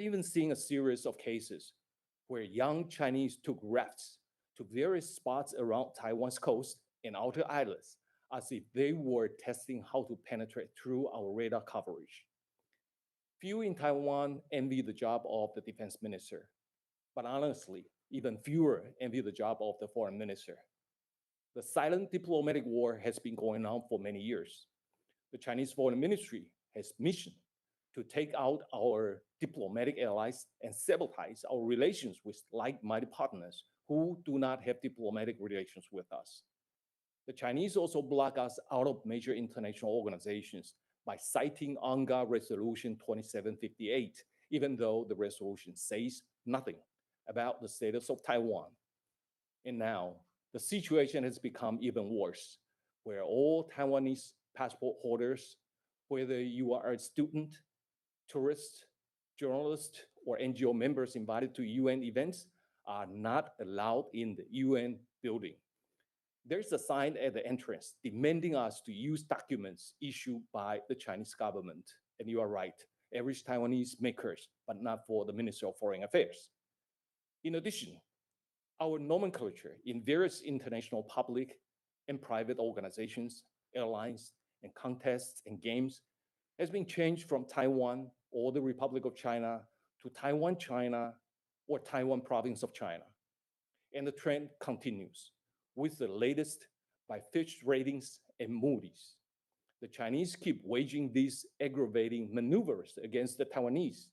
even seen a series of cases where young Chinese took rafts to various spots around Taiwan's coast and outer islands as if they were testing how to penetrate through our radar coverage. Few in Taiwan envy the job of the defense minister, but honestly, even fewer envy the job of the foreign minister. The silent diplomatic war has been going on for many years. The Chinese Foreign Ministry has mission to take out our diplomatic allies and sabotage our relations with like-minded partners who do not have diplomatic relations with us. The Chinese also block us out of major international organizations by citing UNGA Resolution 2758, even though the resolution says nothing about the status of Taiwan. And now, the situation has become even worse, where all Taiwanese passport holders, whether you are a student, tourist, journalist, or NGO members invited to UN events, are not allowed in the UN building. There's a sign at the entrance demanding us to use documents issued by the Chinese government. And you are right, average Taiwanese makers, but not for the Ministry of Foreign Affairs. In addition, our nomenclature in various international public and private organizations, airlines, and contests and games has been changed from Taiwan or the Republic of China to Taiwan, China, or Taiwan Province of China. And the trend continues with the latest by Fitch Ratings and Moody's. The Chinese keep waging these aggravating maneuvers against the Taiwanese.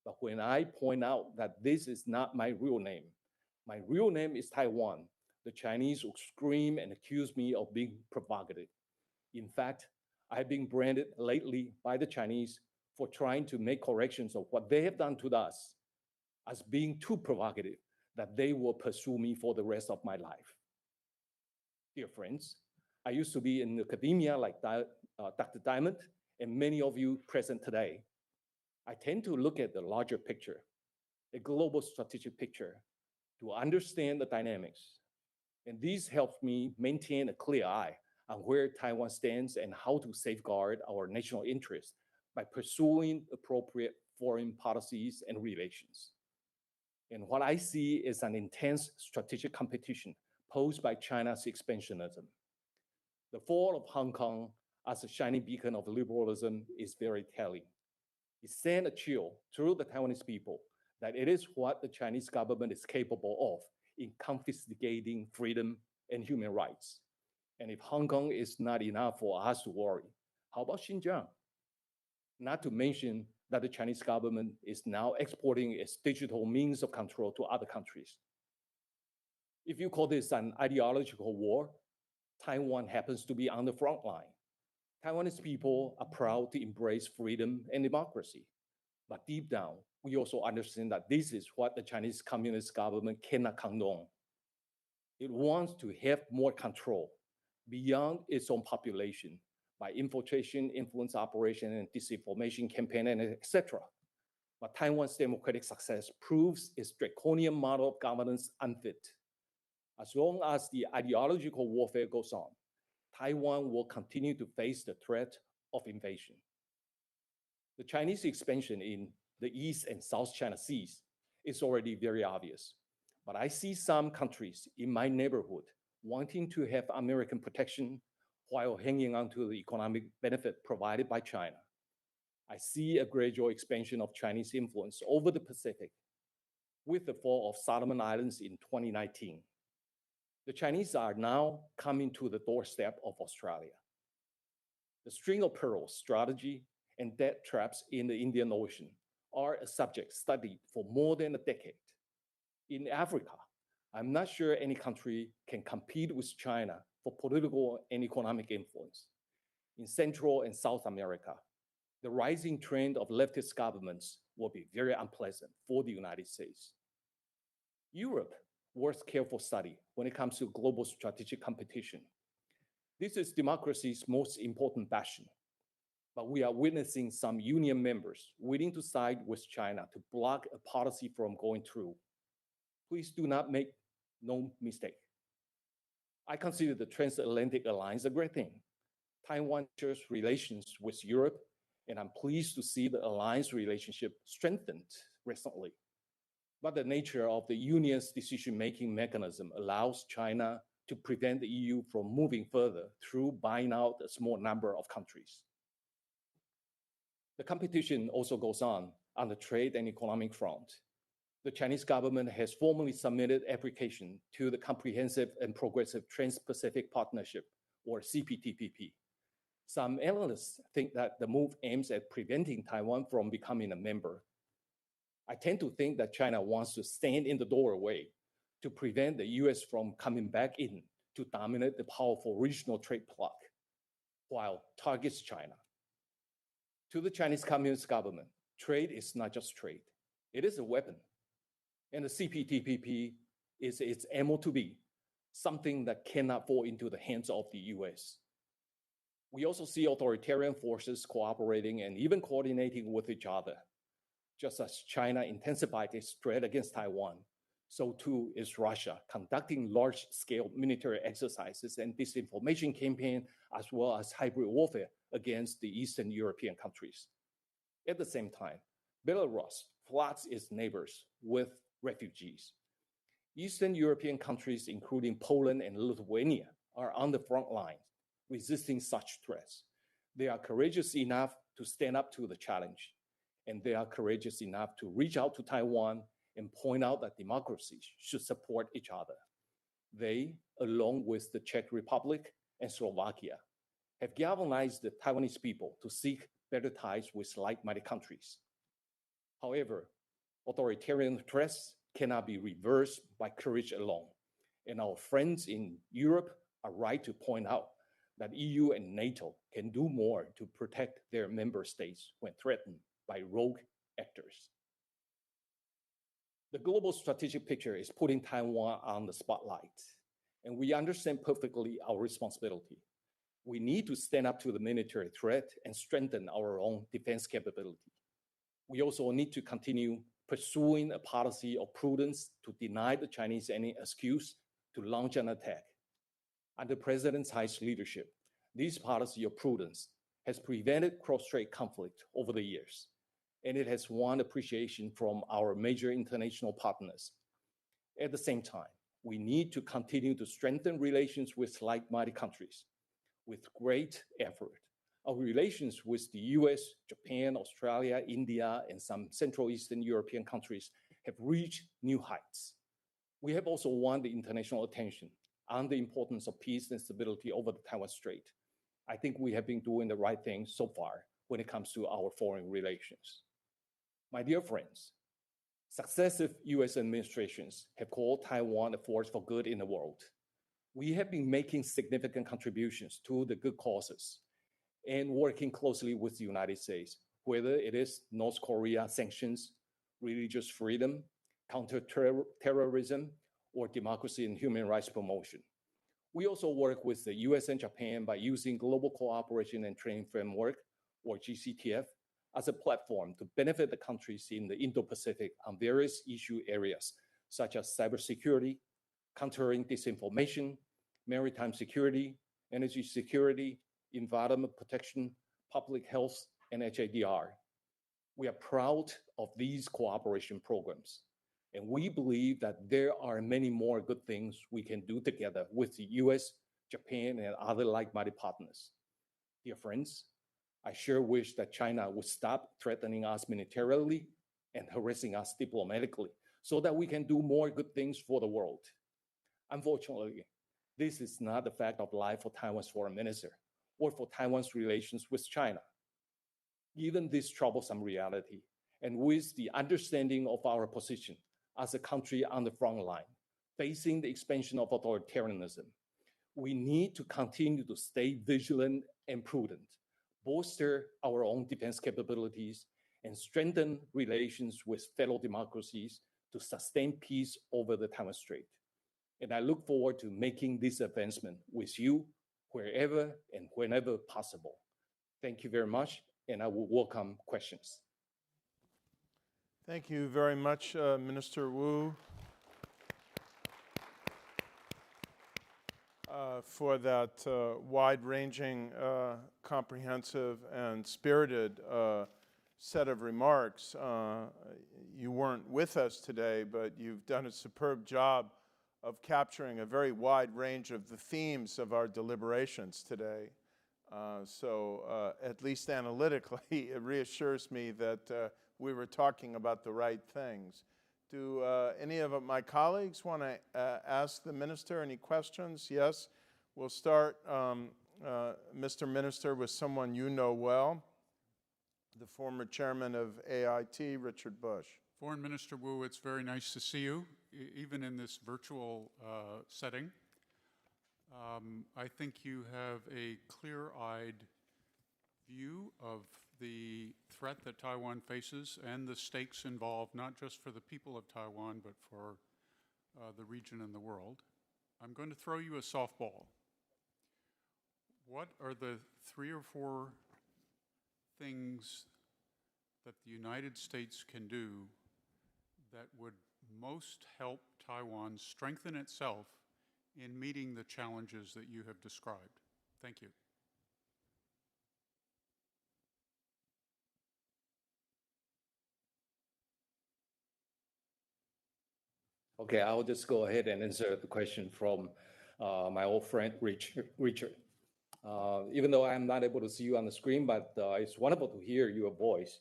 But when I point out that this is not my real name is Taiwan, the Chinese will scream and accuse me of being provocative. In fact, I've been branded lately by the Chinese for trying to make corrections of what they have done to us as being too provocative that they will pursue me for the rest of my life. Dear friends, I used to be in academia like Dr. Diamond and many of you present today. I tend to look at the larger picture, a global strategic picture, to understand the dynamics. And this helps me maintain a clear eye on where Taiwan stands and how to safeguard our national interests by pursuing appropriate foreign policies and relations. And what I see is an intense strategic competition posed by China's expansionism. The fall of Hong Kong as a shining beacon of liberalism is very telling. It sent a chill through the Taiwanese people that it is what the Chinese government is capable of in confiscating freedom and human rights. And if Hong Kong is not enough for us to worry, how about Xinjiang? Not to mention that the Chinese government is now exporting its digital means of control to other countries. If you call this an ideological war, Taiwan happens to be on the front line. Taiwanese people are proud to embrace freedom and democracy. But deep down, we also understand that this is what the Chinese Communist government cannot condone. It wants to have more control beyond its own population by infiltration, influence operation, and disinformation campaign, and etc. But Taiwan's democratic success proves its draconian model of governance unfit. As long as the ideological warfare goes on, Taiwan will continue to face the threat of invasion. The Chinese expansion in the East and South China Seas is already very obvious. But I see some countries in my neighborhood wanting to have American protection while hanging on to the economic benefit provided by China. I see a gradual expansion of Chinese influence over the Pacific with the fall of Solomon Islands in 2019. The Chinese are now coming to the doorstep of Australia. The string of pearls strategy and debt traps in the Indian Ocean are a subject studied for more than a decade. In Africa, I'm not sure any country can compete with China for political and economic influence. In Central and South America, the rising trend of leftist governments will be very unpleasant for the United States. Europe worth careful study when it comes to global strategic competition. This is democracy's most important bastion, but we are witnessing some union members willing to side with China to block a policy from going through. Please do not make no mistake. I consider the transatlantic alliance a great thing. Taiwan shares relations with Europe, and I'm pleased to see the alliance relationship strengthened recently. But the nature of the union's decision-making mechanism allows China to prevent the EU from moving further through buying out a small number of countries. The competition also goes on the trade and economic front. The Chinese government has formally submitted application to the Comprehensive and Progressive Trans-Pacific Partnership, or CPTPP. Some analysts think that the move aims at preventing Taiwan from becoming a member. I tend to think that China wants to stand in the doorway to prevent the US from coming back in to dominate the powerful regional trade bloc, while targets China. To the Chinese Communist government, trade is not just trade. It is a weapon. And the CPTPP is its MO to be, something that cannot fall into the hands of the US. We also see authoritarian forces cooperating and even coordinating with each other. Just as China intensified its threat against Taiwan, so too is Russia conducting large-scale military exercises and disinformation campaign, as well as hybrid warfare against the Eastern European countries. At the same time, Belarus floods its neighbors with refugees. Eastern European countries, including Poland and Lithuania, are on the front line, resisting such threats. They are courageous enough to stand up to the challenge, and they are courageous enough to reach out to Taiwan and point out that democracies should support each other. They, along with the Czech Republic and Slovakia, have galvanized the Taiwanese people to seek better ties with like-minded countries. However, authoritarian threats cannot be reversed by courage alone, and our friends in Europe are right to point out that EU and NATO can do more to protect their member states when threatened by rogue actors. The global strategic picture is putting Taiwan on the spotlight, and we understand perfectly our responsibility. We need to stand up to the military threat and strengthen our own defense capability. We also need to continue pursuing a policy of prudence to deny the Chinese any excuse to launch an attack. Under President Tsai's leadership, this policy of prudence has prevented cross-strait conflict over the years, and it has won appreciation from our major international partners. At the same time, we need to continue to strengthen relations with like-minded countries. With great effort, our relations with the US, Japan, Australia, India, and some Central Eastern European countries have reached new heights. We have also won the international attention on the importance of peace and stability over the Taiwan Strait. I think we have been doing the right thing so far when it comes to our foreign relations. My dear friends, successive US administrations have called Taiwan a force for good in the world. We have been making significant contributions to the good causes and working closely with the United States, whether it is North Korea sanctions, religious freedom, counter-terrorism, or democracy and human rights promotion. We also work with the US and Japan by using Global Cooperation and Training Framework, or GCTF, as a platform to benefit the countries in the Indo-Pacific on various issue areas, such as cybersecurity, countering disinformation, maritime security, energy security, environment protection, public health, and HADR. We are proud of these cooperation programs, and we believe that there are many more good things we can do together with the US, Japan, and other like-minded partners. Dear friends, I sure wish that China would stop threatening us militarily and harassing us diplomatically so that we can do more good things for the world. Unfortunately, this is not the fact of life for Taiwan's foreign minister or for Taiwan's relations with China. Given this troublesome reality, and with the understanding of our position as a country on the front line, facing the expansion of authoritarianism, we need to continue to stay vigilant and prudent, bolster our own defense capabilities, and strengthen relations with fellow democracies to sustain peace over the Taiwan Strait. And I look forward to making this advancement with you wherever and whenever possible. Thank you very much, and I will welcome questions. Thank you very much, Minister Wu, for that wide-ranging, comprehensive, and spirited set of remarks. You weren't with us today, but you've done a superb job of capturing a very wide range of the themes of our deliberations today. So at least analytically, it reassures me that we were talking about the right things. Do any of my colleagues want to ask the minister any questions? Yes. We'll start, Mr. Minister, with someone you know well, the former chairman of AIT, Richard Bush. Foreign Minister Wu, it's very nice to see you, even in this virtual setting. I think you have a clear-eyed view of the threat that Taiwan faces and the stakes involved, not just for the people of Taiwan, but for the region and the world. I'm going to throw you a softball. What are the 3 or 4 things that the United States can do that would most help Taiwan strengthen itself in meeting the challenges that you have described? Thank you. Okay, I'll just go ahead and answer the question from my old friend, Richard. Even though I'm not able to see you on the screen, but it's wonderful to hear your voice.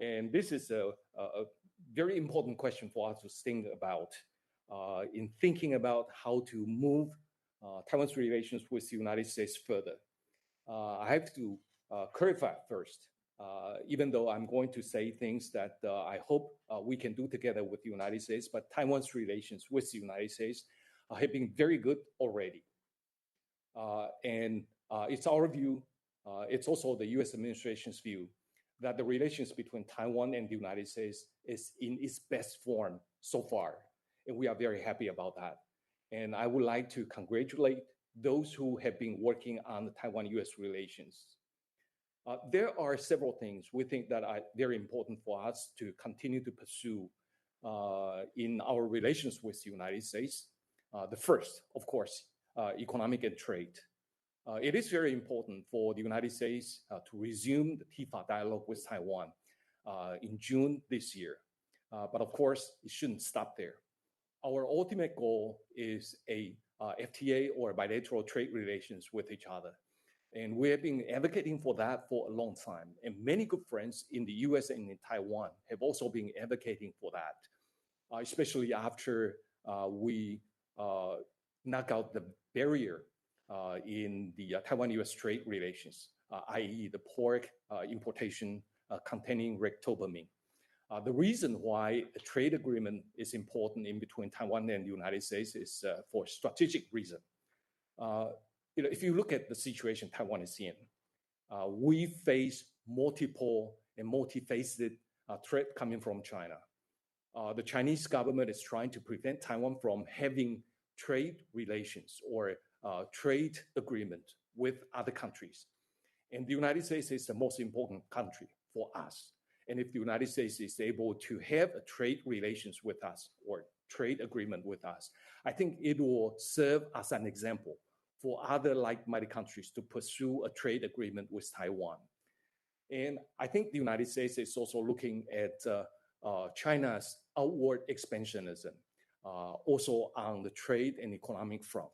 And this is a very important question for us to think about in thinking about how to move Taiwan's relations with the United States further. I have to clarify first, even though I'm going to say things that I hope we can do together with the United States, but Taiwan's relations with the United States have been very good already. And it's our view, it's also the US administration's view, that the relations between Taiwan and the United States is in its best form so far. And we are very happy about that. And I would like to congratulate those who have been working on the Taiwan-US relations. There are several things we think that are very important for us to continue to pursue in our relations with the United States. The first, of course, economic and trade. It is very important for the United States to resume the TIFA dialogue with Taiwan in June this year. But of course, it shouldn't stop there. Our ultimate goal is a FTA or bilateral trade relations with each other. And we have been advocating for that for a long time. And many good friends in the US and in Taiwan have also been advocating for that, especially after we knock out the barrier in the Taiwan-US trade relations, i.e. the pork importation containing rictobamine. The reason why a trade agreement is important in between Taiwan and the United States is for strategic reason. If you look at the situation Taiwan is in, we face multiple and multifaceted threat coming from China. The Chinese government is trying to prevent Taiwan from having trade relations or trade agreement with other countries. And the United States is the most important country for us. And if the United States is able to have a trade relations with us or trade agreement with us, I think it will serve as an example for other like-minded countries to pursue a trade agreement with Taiwan. And I think the United States is also looking at China's outward expansionism, also on the trade and economic front.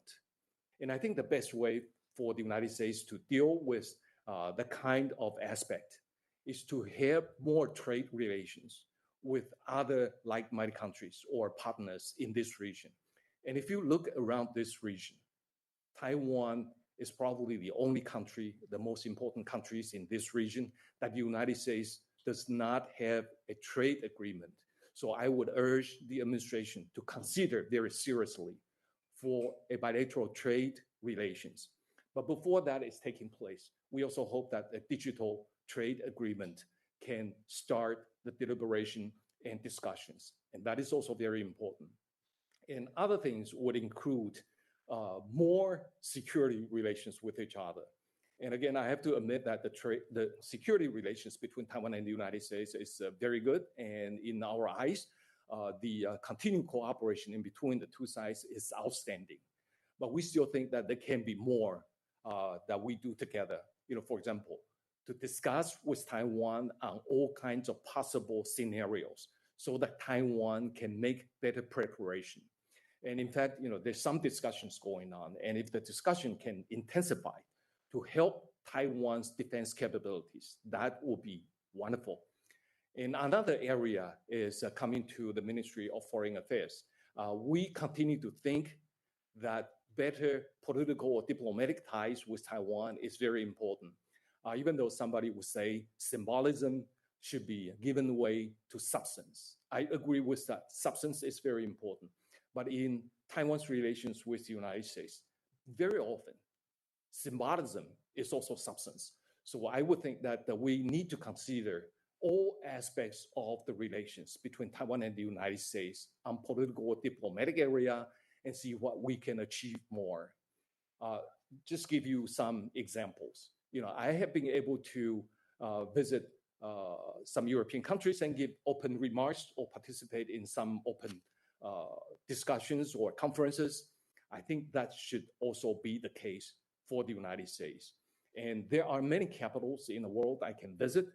And I think the best way for the United States to deal with the kind of aspect is to have more trade relations with other like-minded countries or partners in this region. And if you look around this region, Taiwan is probably the only country, the most important countries in this region, that the United States does not have a trade agreement. So I would urge the administration to consider very seriously for a bilateral trade relations. But before that is taking place, we also hope that a digital trade agreement can start the deliberation and discussions. And that is also very important. And other things would include more security relations with each other. And again, I have to admit that the security relations between Taiwan and the United States is very good. And in our eyes, the continued cooperation in between the two sides is outstanding. But we still think that there can be more that we do together. For example, to discuss with Taiwan on all kinds of possible scenarios so that Taiwan can make better preparation. And in fact, there's some discussions going on. And if the discussion can intensify to help Taiwan's defense capabilities, that would be wonderful. And another area is coming to the Ministry of Foreign Affairs. We continue to think that better political or diplomatic ties with Taiwan is very important. Even though somebody would say symbolism should be given way to substance. I agree with that. Substance is very important. But in Taiwan's relations with the United States, very often, symbolism is also substance. So I would think that we need to consider all aspects of the relations between Taiwan and the United States on political or diplomatic area and see what we can achieve more. Just give you some examples. I have been able to visit some European countries and give open remarks or participate in some open discussions or conferences. I think that should also be the case for the United States. And there are many capitals in the world I can visit,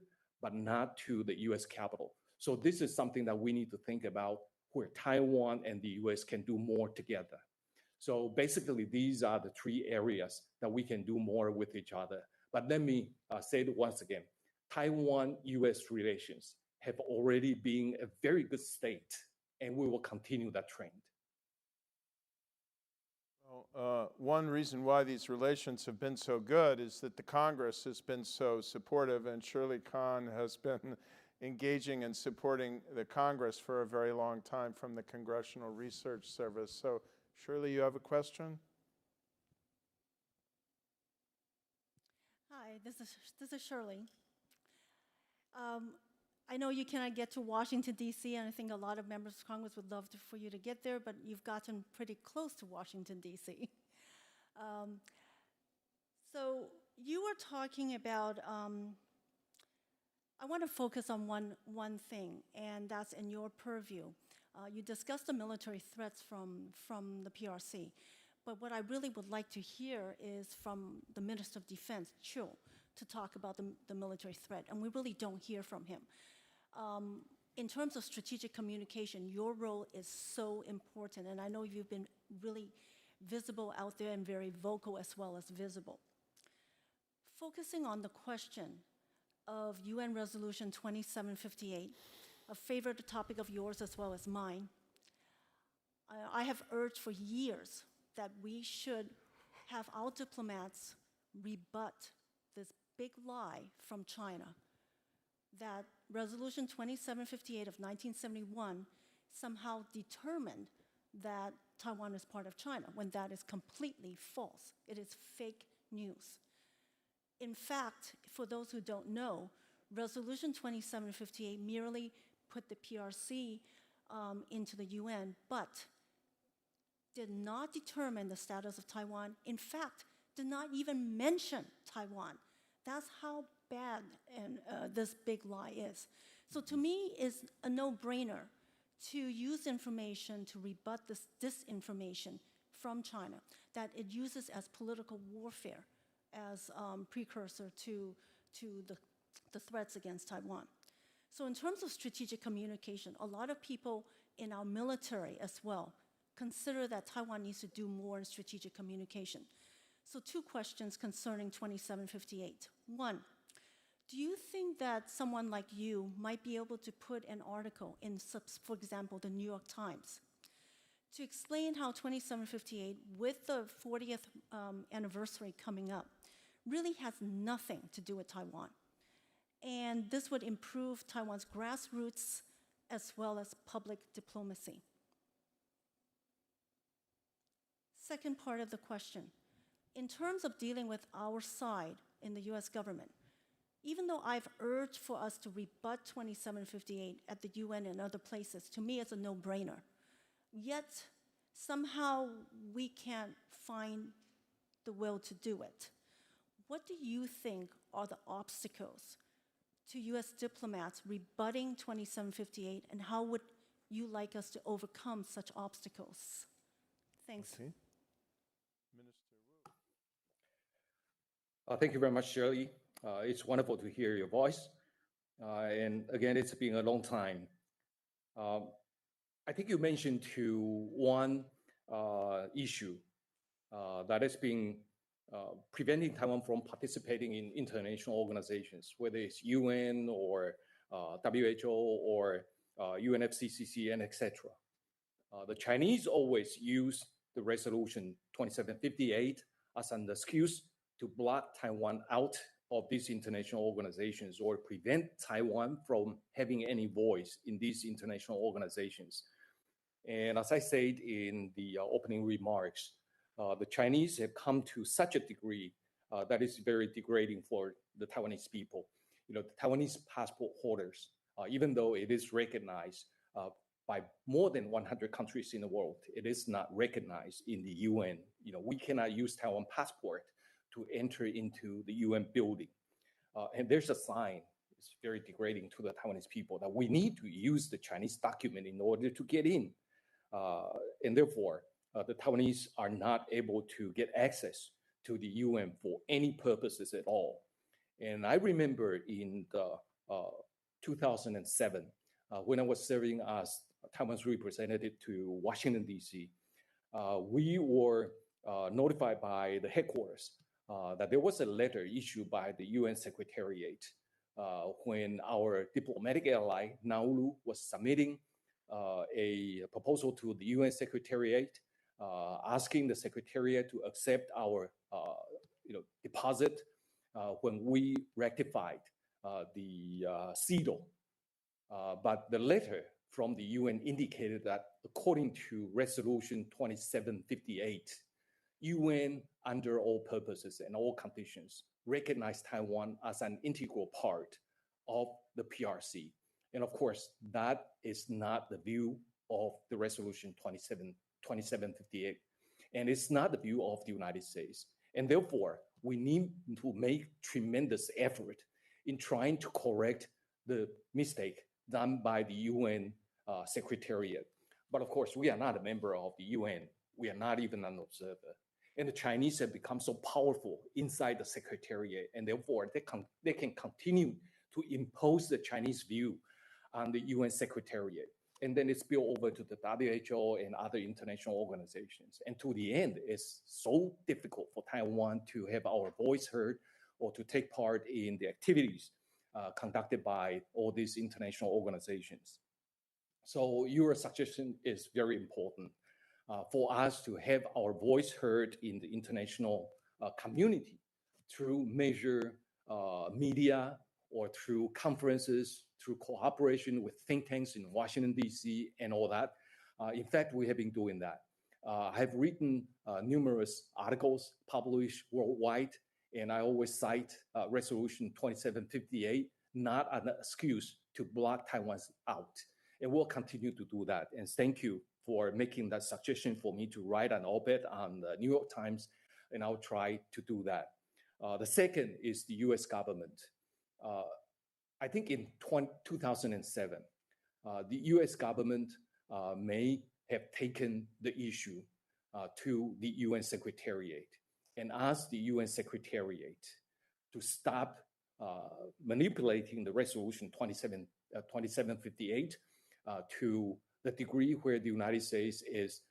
but not to the US capital. So this is something that we need to think about where Taiwan and the US can do more together. So basically, these are the three areas that we can do more with each other. But let me say it once again, Taiwan-US relations have already been a very good state, and we will continue that trend. Well, one reason why these relations have been so good is that the Congress has been so supportive, and Shirley Khan has been engaging and supporting the Congress for a very long time from the Congressional Research Service. So, Shirley, you have a question? Hi, this is Shirley. I know you cannot get to Washington, D.C., and I think a lot of members of Congress would love for you to get there, but you've gotten pretty close to Washington, D.C. So you were talking about, I want to focus on one thing, and that's in your purview. You discussed the military threats from the PRC, but what I really would like to hear is from the Minister of Defense, Chiu, to talk about the military threat, and we really don't hear from him. In terms of strategic communication, your role is so important, and I know you've been really visible out there and very vocal as well as visible. Focusing on the question of UN Resolution 2758, a favorite topic of yours as well as mine, I have urged for years that we should have our diplomats rebut this big lie from China that Resolution 2758 of 1971 somehow determined that Taiwan is part of China, when that is completely false. It is fake news. In fact, for those who don't know, Resolution 2758 merely put the PRC into the UN, but did not determine the status of Taiwan. In fact, did not even mention Taiwan. That's how bad this big lie is. So to me, it's a no-brainer to use information to rebut this disinformation from China that it uses as political warfare as precursor to the threats against Taiwan. So in terms of strategic communication, a lot of people in our military as well consider that Taiwan needs to do more in strategic communication. So two questions concerning 2758. One, do you think that someone like you might be able to put an article in, for example, the New York Times, to explain how 2758, with the 40th anniversary coming up, really has nothing to do with Taiwan? And this would improve Taiwan's grassroots as well as public diplomacy. Second part of the question, in terms of dealing with our side in the US government, even though I've urged for us to rebut 2758 at the UN and other places, to me it's a no-brainer. Yet, somehow we can't find the will to do it. What do you think are the obstacles to US diplomats rebutting 2758, and how would you like us to overcome such obstacles? Thanks. Okay. Thank you very much, Shirley. It's wonderful to hear your voice. And again, it's been a long time. I think you mentioned to one issue that has been preventing Taiwan from participating in international organizations, whether it's UN or WHO or UNFCCC and etc. The Chinese always use the resolution 2758 as an excuse to block Taiwan out of these international organizations or prevent Taiwan from having any voice in these international organizations. And as I said in the opening remarks, the Chinese have come to such a degree that is very degrading for the Taiwanese people. The Taiwanese passport holders, even though it is recognized by more than 100 countries in the world, it is not recognized in the UN. We cannot use Taiwan passport to enter into the UN building. And there's a sign, it's very degrading to the Taiwanese people, that we need to use the Chinese document in order to get in. And therefore, the Taiwanese are not able to get access to the UN for any purposes at all. And I remember in 2007, when I was serving as Taiwan's representative to Washington, D.C., we were notified by the headquarters that there was a letter issued by the UN Secretariat when our diplomatic ally, Nauru, was submitting a proposal to the UN Secretariat, asking the Secretariat to accept our deposit when we rectified the CEDAW. But the letter from the UN indicated that according to Resolution 2758, UN, under all purposes and all conditions, recognized Taiwan as an integral part of the PRC. And of course, that is not the view of the Resolution 2758. And it's not the view of the United States. And therefore, we need to make tremendous effort in trying to correct the mistake done by the UN Secretariat. But of course, we are not a member of the UN. We are not even an observer. And the Chinese have become so powerful inside the Secretariat, and therefore they can continue to impose the Chinese view on the UN Secretariat. And then it's spilled over to the WHO and other international organizations. And to the end, it's so difficult for Taiwan to have our voice heard or to take part in the activities conducted by all these international organizations. So your suggestion is very important for us to have our voice heard in the international community through major media or through conferences, through cooperation with think tanks in Washington, D.C. and all that. In fact, we have been doing that. I have written numerous articles published worldwide, and I always cite Resolution 2758, not an excuse to block Taiwan out. And we'll continue to do that. And thank you for making that suggestion for me to write an op-ed on the New York Times, and I'll try to do that. The second is the US government. I think in 2007, the US government may have taken the issue to the UN Secretariat and asked the UN Secretariat to stop manipulating the Resolution 2758 to the degree where the United States is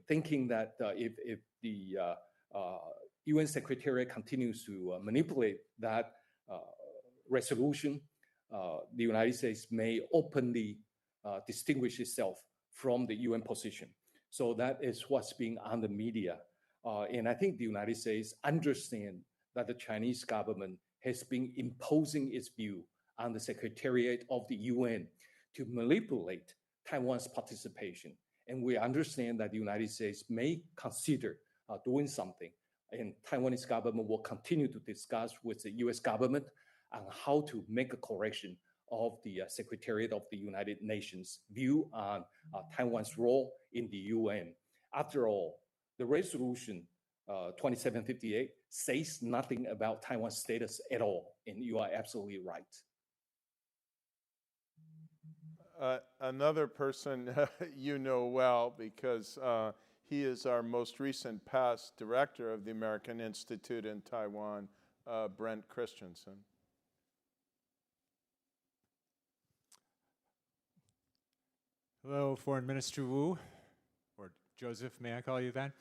thinking that if the UN Secretariat continues to manipulate that resolution, the United States may openly distinguish itself from the UN position. So that is what's being on the media. And I think the United States understands that the Chinese government has been imposing its view on the Secretariat of the UN to manipulate Taiwan's participation. And we understand that the United States may consider doing something. And Taiwanese government will continue to discuss with the US government on how to make a correction of the Secretariat of the United Nations view on Taiwan's role in the UN. After all, the resolution 2758 says nothing about Taiwan's status at all, and you are absolutely right. Another person you know well because he is our most recent past director of the American Institute in Taiwan, Brent Christensen. Hello, Foreign Minister Wu, or Joseph, may I call you that?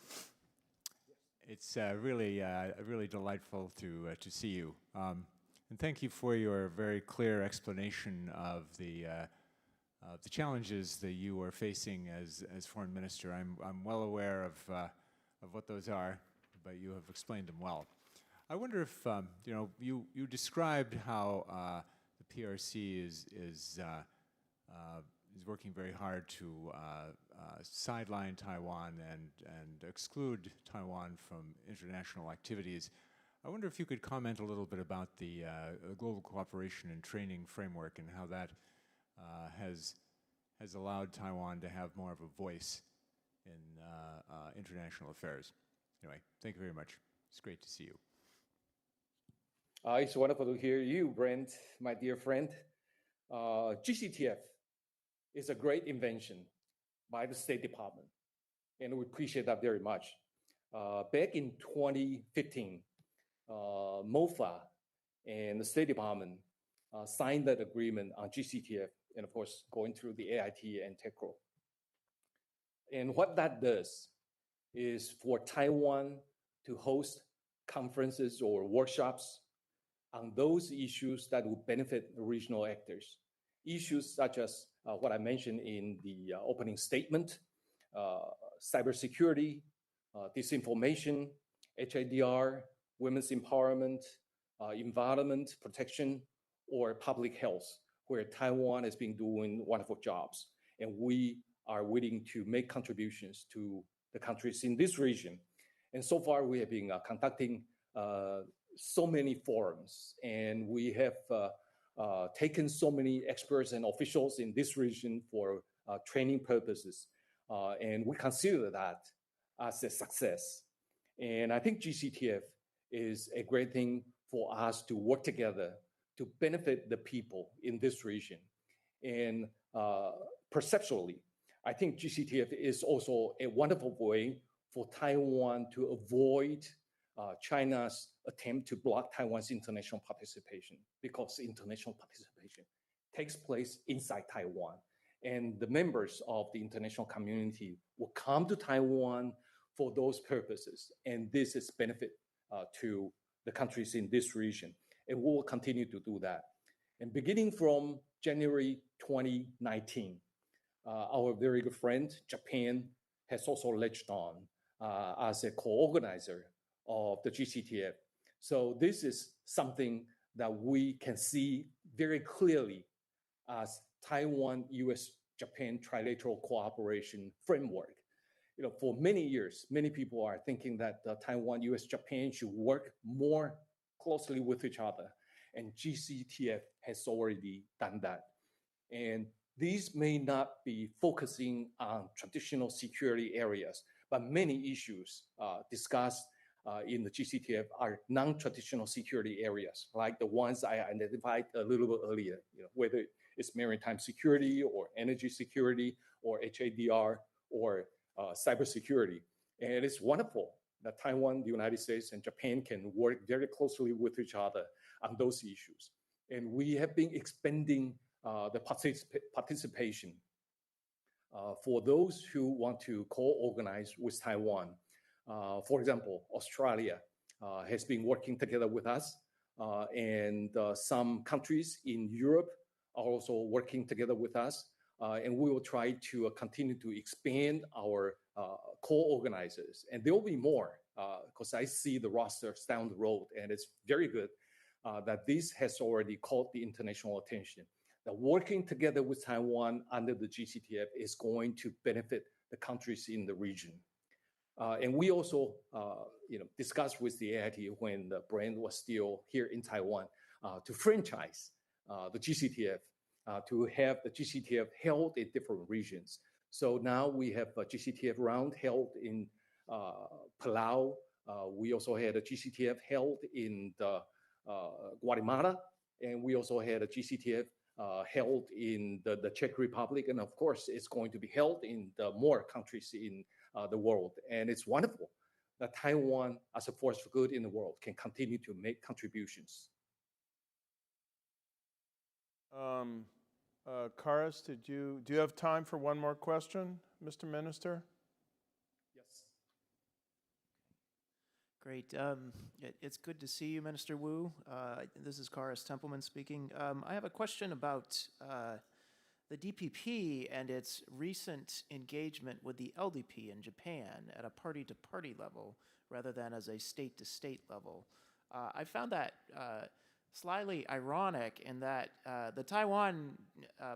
It's really delightful to see you. And thank you for your very clear explanation of the challenges that you are facing as Foreign Minister. I'm well aware of what those are, but you have explained them well. I wonder if you described how the PRC is working very hard to sideline Taiwan and exclude Taiwan from international activities. I wonder if you could comment a little bit about the global cooperation and training framework and how that has allowed Taiwan to have more of a voice in international affairs. Anyway, thank you very much. It's great to see you. It's wonderful to hear you, Brent, my dear friend. GCTF is a great invention by the State Department, and we appreciate that very much. Back in 2015, MOFA and the State Department signed that agreement on GCTF, and of course, going through the AIT and TECRO. And what that does is for Taiwan to host conferences or workshops on those issues that will benefit the regional actors. Issues such as what I mentioned in the opening statement, cybersecurity, disinformation, HIDR, women's empowerment, environment protection, or public health, where Taiwan has been doing wonderful jobs. And we are willing to make contributions to the countries in this region. And so far, we have been conducting so many forums, and we have taken so many experts and officials in this region for training purposes. And we consider that as a success. And I think GCTF is a great thing for us to work together to benefit the people in this region. And perceptually, I think GCTF is also a wonderful way for Taiwan to avoid China's attempt to block Taiwan's international participation, because international participation takes place inside Taiwan. And the members of the international community will come to Taiwan for those purposes. And this is benefit to the countries in this region. And we will continue to do that. And beginning from January 2019, our very good friend, Japan, has also latched on as a co-organizer of the GCTF. So this is something that we can see very clearly as Taiwan-US-Japan trilateral cooperation framework. For many years, many people are thinking that Taiwan, US, Japan should work more closely with each other. And GCTF has already done that. And these may not be focusing on traditional security areas, but many issues discussed in the GCTF are non-traditional security areas, like the ones I identified a little bit earlier, whether it's maritime security or energy security or HIDR or cybersecurity. And it's wonderful that Taiwan, the United States, and Japan can work very closely with each other on those issues. And we have been expanding the participation for those who want to co-organize with Taiwan. For example, Australia has been working together with us, and some countries in Europe are also working together with us. And we will try to continue to expand our co-organizers. And there will be more, because I see the rosters down the road, and it's very good that this has already caught the international attention. That working together with Taiwan under the GCTF is going to benefit the countries in the region. And we also discussed with the AIT when the brand was still here in Taiwan to franchise the GCTF, to have the GCTF held in different regions. So now we have a GCTF round held in Palau. We also had a GCTF held in Guatemala, and we also had a GCTF held in the Czech Republic. And of course, it's going to be held in more countries in the world. And it's wonderful that Taiwan, as a force for good in the world, can continue to make contributions. Karis, do you have time for one more question, Mr. Minister? Yes. Great. It's good to see you, Minister Wu. This is Karis Templeman speaking. I have a question about the DPP and its recent engagement with the LDP in Japan at a party-to-party level rather than as a state-to-state level. I found that slightly ironic in that the Taiwan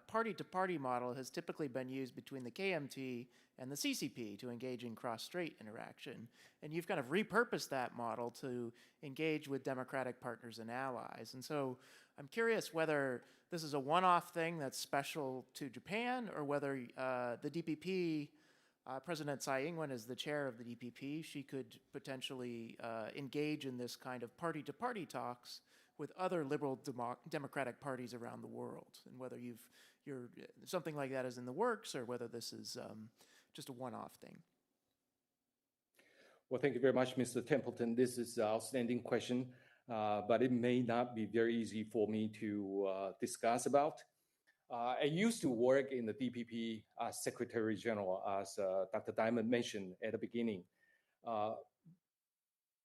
party-to-party model has typically been used between the KMT and the CCP to engage in cross-strait interaction. And you've kind of repurposed that model to engage with democratic partners and allies. And so I'm curious whether this is a one-off thing that's special to Japan, or whether the DPP, President Tsai Ing-wen is the chair of the DPP, she could potentially engage in this kind of party-to-party talks with other liberal democratic parties around the world, and whether you're something like that is in the works, or whether this is just a one-off thing. Well, thank you very much, Mr. Templeton. This is an outstanding question, but it may not be very easy for me to discuss about. I used to work in the DPP as Secretary General, as Dr. Diamond mentioned at the beginning.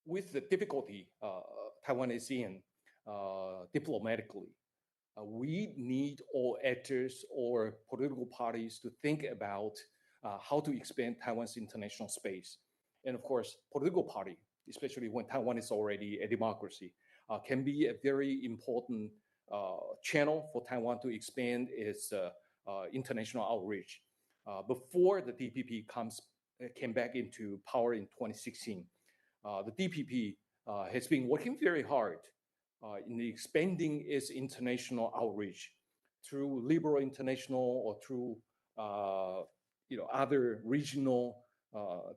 With the difficulty Taiwan is in diplomatically, we need all actors or political parties to think about how to expand Taiwan's international space. And of course, political party, especially when Taiwan is already a democracy, can be a very important channel for Taiwan to expand its international outreach. Before the DPP came back into power in 2016, the DPP has been working very hard in expanding its international outreach through Liberal International or through other regional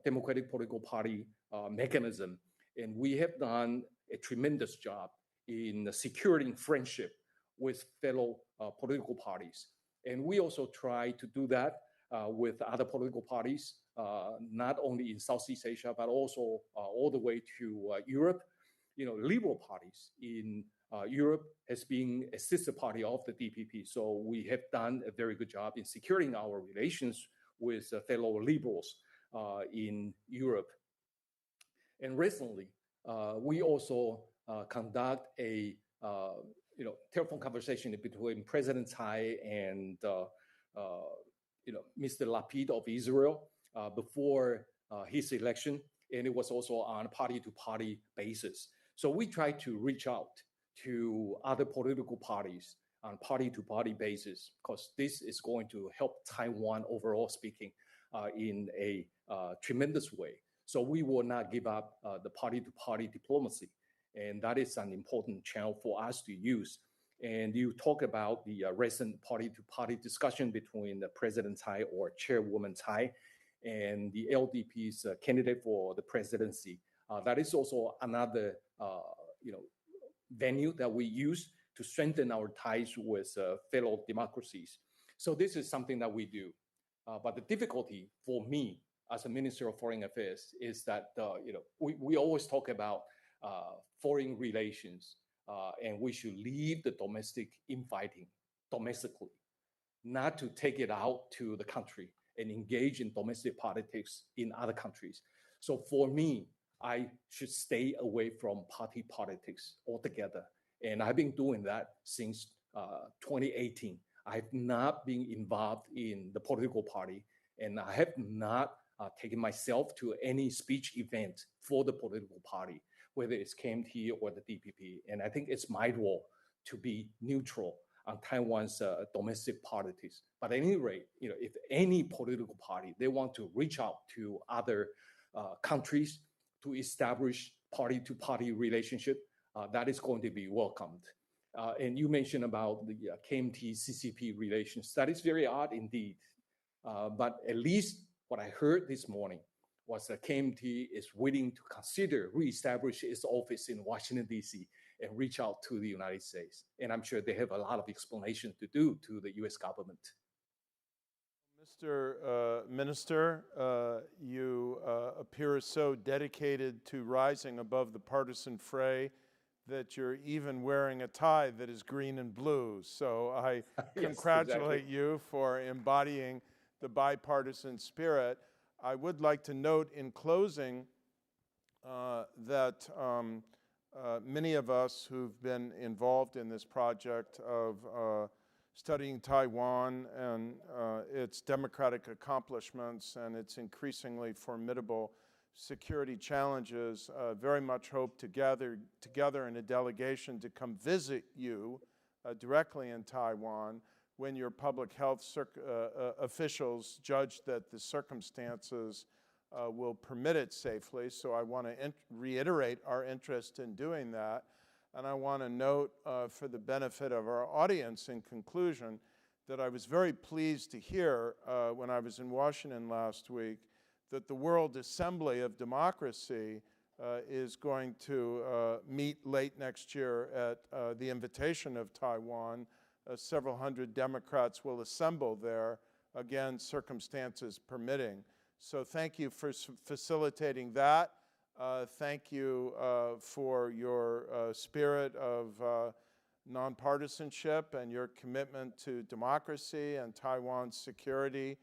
democratic political party mechanism. And we have done a tremendous job in securing friendship with fellow political parties. And we also try to do that with other political parties, not only in Southeast Asia, but also all the way to Europe. Liberal parties in Europe has been a sister party of the DPP. So we have done a very good job in securing our relations with fellow liberals in Europe. And recently, we also conduct a telephone conversation between President Tsai and Mr. Lapid of Israel before his election, and it was also on a party-to-party basis. So we try to reach out to other political parties on party-to-party basis, because this is going to help Taiwan, overall speaking, in a tremendous way. So we will not give up the party-to-party diplomacy, and that is an important channel for us to use. And you talk about the recent party-to-party discussion between the President Tsai or Chairwoman Tsai and the LDP's candidate for the presidency. That is also another venue that we use to strengthen our ties with fellow democracies. So this is something that we do. But the difficulty for me as a Minister of Foreign Affairs is that we always talk about foreign relations, and we should leave the domestic infighting domestically, not to take it out to the country and engage in domestic politics in other countries. So for me, I should stay away from party politics altogether. And I've been doing that since 2018. I've not been involved in the political party, and I have not taken myself to any speech event for the political party, whether it's KMT or the DPP. And I think it's my role to be neutral on Taiwan's domestic politics. But at any rate, if any political party, they want to reach out to other countries to establish party-to-party relationship, that is going to be welcomed. And you mentioned about the KMT-CCP relations. That is very odd indeed. But at least what I heard this morning was that KMT is willing to consider reestablish its office in Washington, D.C. and reach out to the United States. And I'm sure they have a lot of explanation to do to the U.S. government. Mr. Minister, you appear so dedicated to rising above the partisan fray that you're even wearing a tie that is green and blue. So I Yes, congratulate exactly. you for embodying the bipartisan spirit. I would like to note in closing that many of us who've been involved in this project of studying Taiwan and its democratic accomplishments and its increasingly formidable security challenges very much hope to gather together in a delegation to come visit you directly in Taiwan when your public health officials judge that the circumstances will permit it safely. So I want to reiterate our interest in doing that. And I want to note for the benefit of our audience in conclusion that I was very pleased to hear when I was in Washington last week that the World Assembly of Democracy is going to meet late next year at the invitation of Taiwan. Several hundred Democrats will assemble there, again, circumstances permitting. So thank you for facilitating that. Thank you for your spirit of nonpartisanship and your commitment to democracy and Taiwan's security.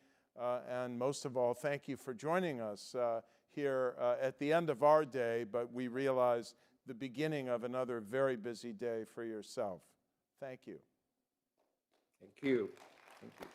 And most of all, thank you for joining us here at the end of our day, but we realize the beginning of another very busy day for yourself. Thank you. Thank you. Thank you.